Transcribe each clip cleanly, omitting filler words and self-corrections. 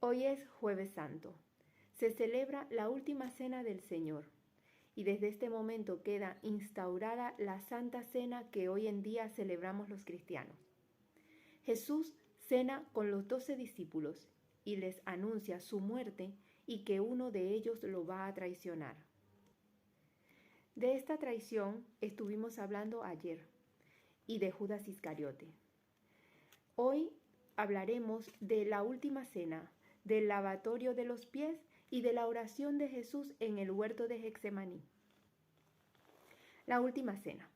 Hoy es Jueves Santo. Se celebra la última cena del Señor y desde este momento queda instaurada la Santa Cena que hoy en día celebramos los cristianos. Jesús cena con los 12 discípulos y les anuncia su muerte y que uno de ellos lo va a traicionar. De esta traición estuvimos hablando ayer y de Judas Iscariote. Hoy hablaremos de la última cena, del lavatorio de los pies y de la oración de Jesús en el huerto de Getsemaní. La última cena.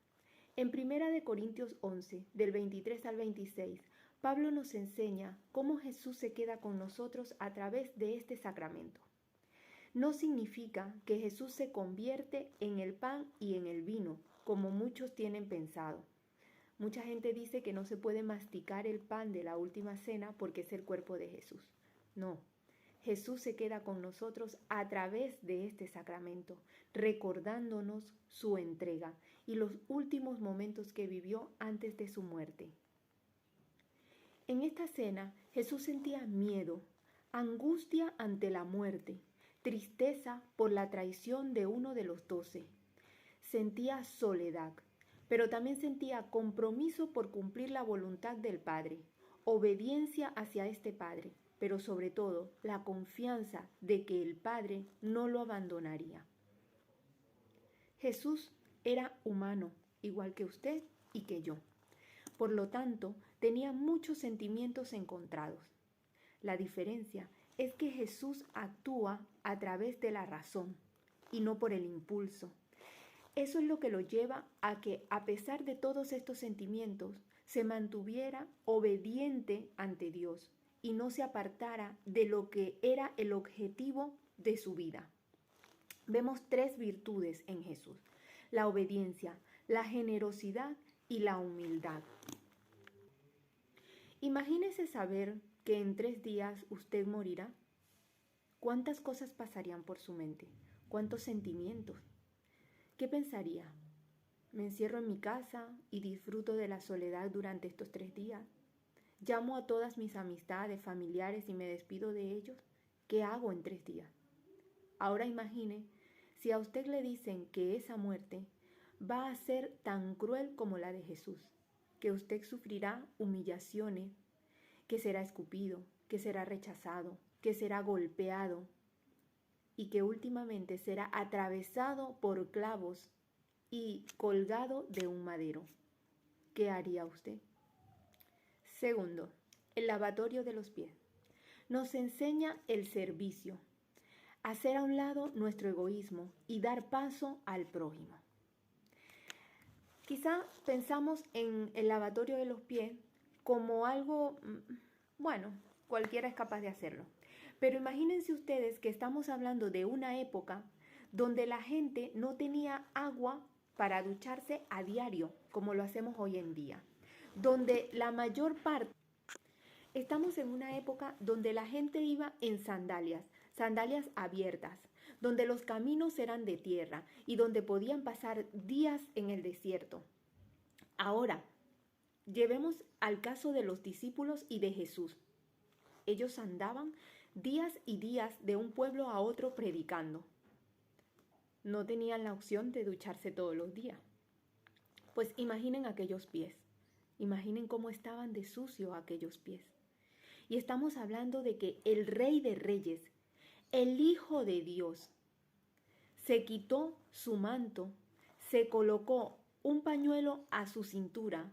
En 1 Corintios 11, del 23 al 26, Pablo nos enseña cómo Jesús se queda con nosotros a través de este sacramento. No significa que Jesús se convierte en el pan y en el vino, como muchos tienen pensado. Mucha gente dice que no se puede masticar el pan de la última cena porque es el cuerpo de Jesús. No, Jesús se queda con nosotros a través de este sacramento, recordándonos su entrega y los últimos momentos que vivió antes de su muerte. En esta cena, Jesús sentía miedo, angustia ante la muerte, tristeza por la traición de uno de los 12. Sentía soledad, pero también sentía compromiso por cumplir la voluntad del Padre, obediencia hacia este Padre, pero sobre todo la confianza de que el Padre no lo abandonaría. Jesús era humano, igual que usted y que yo. Por lo tanto, tenía muchos sentimientos encontrados. La diferencia es que Jesús actúa a través de la razón y no por el impulso. Eso es lo que lo lleva a que, a pesar de todos estos sentimientos, se mantuviera obediente ante Dios y no se apartara de lo que era el objetivo de su vida. Vemos 3 virtudes en Jesús: la obediencia, la generosidad y la humildad. Imagínese saber que en 3 días usted morirá. ¿Cuántas cosas pasarían por su mente? ¿Cuántos sentimientos? ¿Qué pensaría? ¿Me encierro en mi casa y disfruto de la soledad durante estos 3 días? ¿Llamo a todas mis amistades, familiares y me despido de ellos? ¿Qué hago en 3 días? Ahora imagine si a usted le dicen que esa muerte va a ser tan cruel como la de Jesús, que usted sufrirá humillaciones, que será escupido, que será rechazado, que será golpeado y que últimamente será atravesado por clavos y colgado de un madero. ¿Qué haría usted? Segundo, el lavatorio de los pies. Nos enseña el servicio, hacer a un lado nuestro egoísmo y dar paso al prójimo. Quizá pensamos en el lavatorio de los pies como algo, bueno, cualquiera es capaz de hacerlo. Pero imagínense ustedes que estamos hablando de una época donde la gente no tenía agua para ducharse a diario, como lo hacemos hoy en día. Donde la mayor parte, estamos en una época donde la gente iba en sandalias abiertas, donde los caminos eran de tierra y donde podían pasar días en el desierto. Ahora, llevemos al caso de los discípulos y de Jesús. Ellos andaban días y días de un pueblo a otro predicando. No tenían la opción de ducharse todos los días. Pues imaginen aquellos pies. Imaginen cómo estaban de sucio aquellos pies. Y estamos hablando de que el Rey de Reyes, el Hijo de Dios, se quitó su manto, se colocó un pañuelo a su cintura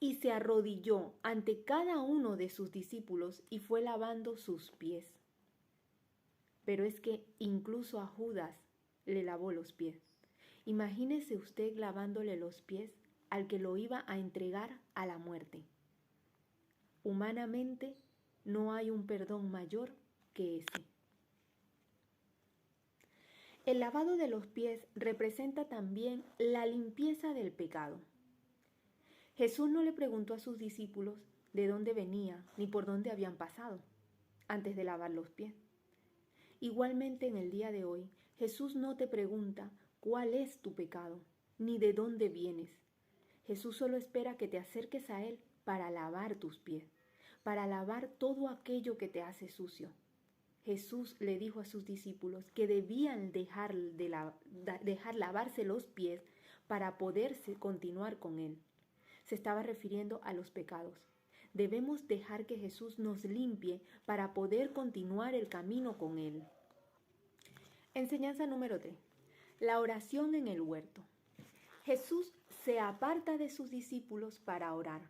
y se arrodilló ante cada uno de sus discípulos y fue lavando sus pies. Pero es que incluso a Judas le lavó los pies. Imagínese usted lavándole los pies al que lo iba a entregar a la muerte. Humanamente no hay un perdón mayor que ese. El lavado de los pies representa también la limpieza del pecado. Jesús no le preguntó a sus discípulos de dónde venía ni por dónde habían pasado antes de lavar los pies. Igualmente en el día de hoy, Jesús no te pregunta cuál es tu pecado ni de dónde vienes. Jesús solo espera que te acerques a Él para lavar tus pies, para lavar todo aquello que te hace sucio. Jesús le dijo a sus discípulos que debían dejar lavarse los pies para poderse continuar con Él. Se estaba refiriendo a los pecados. Debemos dejar que Jesús nos limpie para poder continuar el camino con Él. Enseñanza número 3. La oración en el huerto. Jesús se aparta de sus discípulos para orar.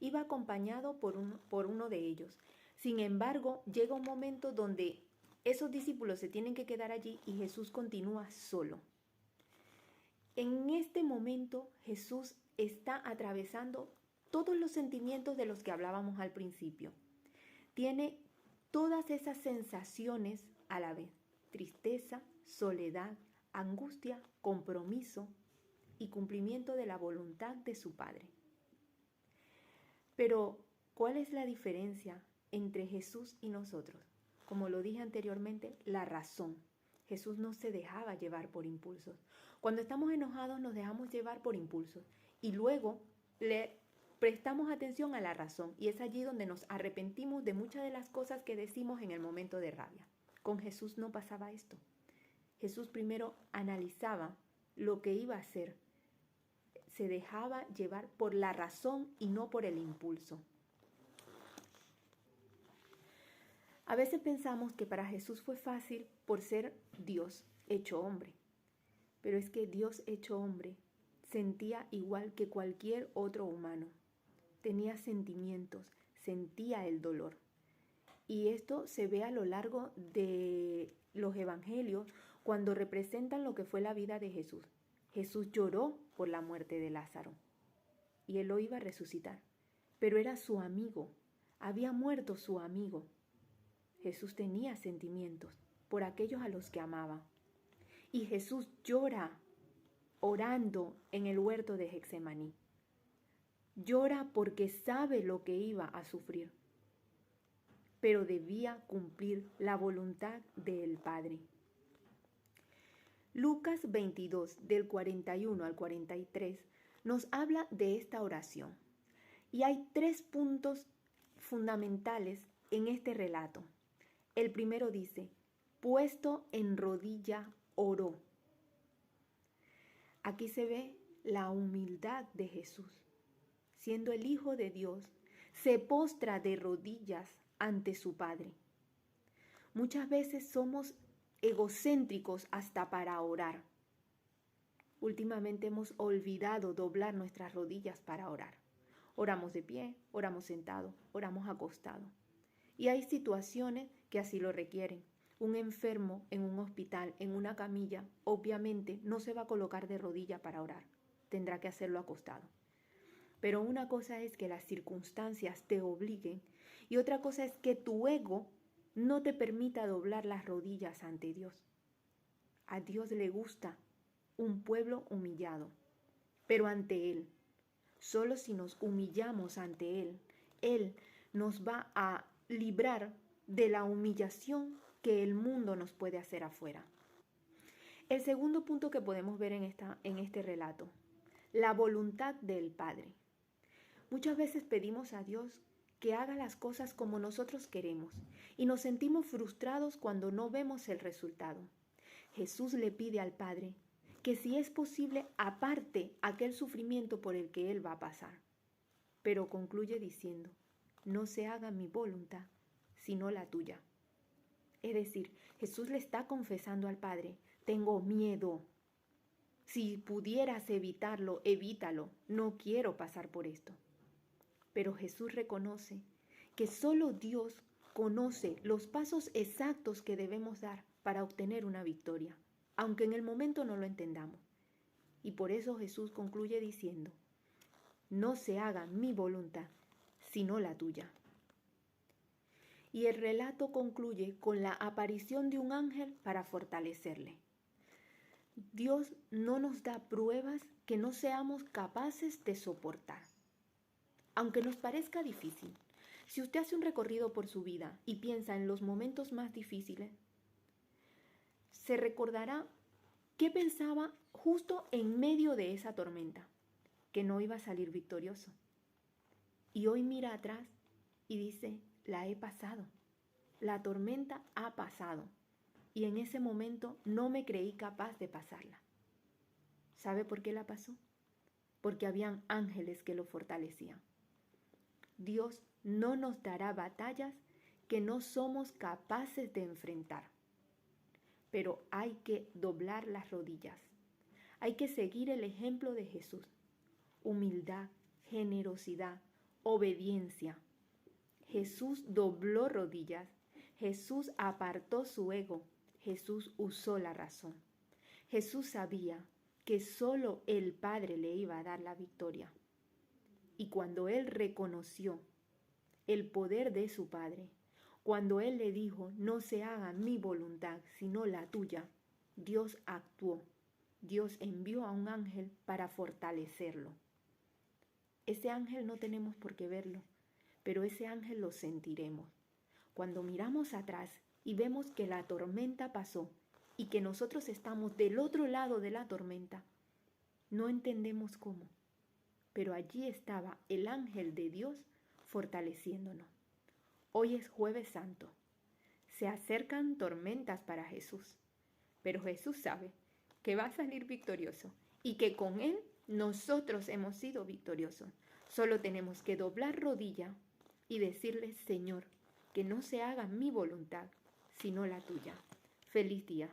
Iba acompañado por uno de ellos. Sin embargo, llega un momento donde esos discípulos se tienen que quedar allí y Jesús continúa solo. En este momento, Jesús está atravesando todos los sentimientos de los que hablábamos al principio. Tiene todas esas sensaciones a la vez: tristeza, soledad, angustia, compromiso y cumplimiento de la voluntad de su Padre. Pero, ¿cuál es la diferencia entre Jesús y nosotros? Como lo dije anteriormente, la razón. Jesús no se dejaba llevar por impulsos. Cuando estamos enojados nos dejamos llevar por impulsos y luego le prestamos atención a la razón, y es allí donde nos arrepentimos de muchas de las cosas que decimos en el momento de rabia. Con Jesús no pasaba esto. Jesús primero analizaba lo que iba a hacer. Se dejaba llevar por la razón y no por el impulso. A veces pensamos que para Jesús fue fácil por ser Dios hecho hombre. Pero es que Dios hecho hombre sentía igual que cualquier otro humano. Tenía sentimientos, sentía el dolor. Y esto se ve a lo largo de los evangelios cuando representan lo que fue la vida de Jesús. Jesús lloró por la muerte de Lázaro y él lo iba a resucitar, pero era su amigo, había muerto su amigo. Jesús tenía sentimientos por aquellos a los que amaba. Y Jesús llora orando en el huerto de Getsemaní. Llora porque sabe lo que iba a sufrir, pero debía cumplir la voluntad del Padre. Lucas 22, del 41 al 43, nos habla de esta oración. Y hay 3 puntos fundamentales en este relato. El primero dice: puesto en rodilla, oró. Aquí se ve la humildad de Jesús. Siendo el Hijo de Dios, se postra de rodillas ante su Padre. Muchas veces somos egocéntricos hasta para orar. Últimamente hemos olvidado doblar nuestras rodillas para orar. Oramos de pie, oramos sentado, oramos acostado. Y hay situaciones que así lo requieren. Un enfermo en un hospital, en una camilla, obviamente no se va a colocar de rodilla para orar. Tendrá que hacerlo acostado. Pero una cosa es que las circunstancias te obliguen y otra cosa es que tu ego no te permita doblar las rodillas ante Dios. A Dios le gusta un pueblo humillado, pero ante Él, solo si nos humillamos ante Él, Él nos va a librar de la humillación que el mundo nos puede hacer afuera. El segundo punto que podemos ver en este relato: la voluntad del Padre. Muchas veces pedimos a Dios que haga las cosas como nosotros queremos y nos sentimos frustrados cuando no vemos el resultado. Jesús le pide al Padre que si es posible aparte aquel sufrimiento por el que Él va a pasar. Pero concluye diciendo: no se haga mi voluntad, sino la tuya. Es decir, Jesús le está confesando al Padre: tengo miedo. Si pudieras evitarlo, evítalo. No quiero pasar por esto. Pero Jesús reconoce que solo Dios conoce los pasos exactos que debemos dar para obtener una victoria, aunque en el momento no lo entendamos. Y por eso Jesús concluye diciendo: no se haga mi voluntad, sino la tuya. Y el relato concluye con la aparición de un ángel para fortalecerle. Dios no nos da pruebas que no seamos capaces de soportar. Aunque nos parezca difícil, si usted hace un recorrido por su vida y piensa en los momentos más difíciles, se recordará qué pensaba justo en medio de esa tormenta, que no iba a salir victorioso. Y hoy mira atrás y dice, la he pasado. La tormenta ha pasado. Y en ese momento no me creí capaz de pasarla. ¿Sabe por qué la pasó? Porque habían ángeles que lo fortalecían. Dios no nos dará batallas que no somos capaces de enfrentar. Pero hay que doblar las rodillas. Hay que seguir el ejemplo de Jesús. Humildad, generosidad, obediencia. Jesús dobló rodillas. Jesús apartó su ego. Jesús usó la razón. Jesús sabía que solo el Padre le iba a dar la victoria. Y cuando Él reconoció el poder de su Padre, cuando Él le dijo, no se haga mi voluntad, sino la tuya, Dios actuó. Dios envió a un ángel para fortalecerlo. Ese ángel no tenemos por qué verlo, pero ese ángel lo sentiremos. Cuando miramos atrás y vemos que la tormenta pasó y que nosotros estamos del otro lado de la tormenta, no entendemos cómo, pero allí estaba el ángel de Dios fortaleciéndonos. Hoy es Jueves Santo. Se acercan tormentas para Jesús, pero Jesús sabe que va a salir victorioso y que con Él nosotros hemos sido victoriosos. Solo tenemos que doblar rodilla y decirle, Señor, que no se haga mi voluntad, sino la tuya. Feliz día.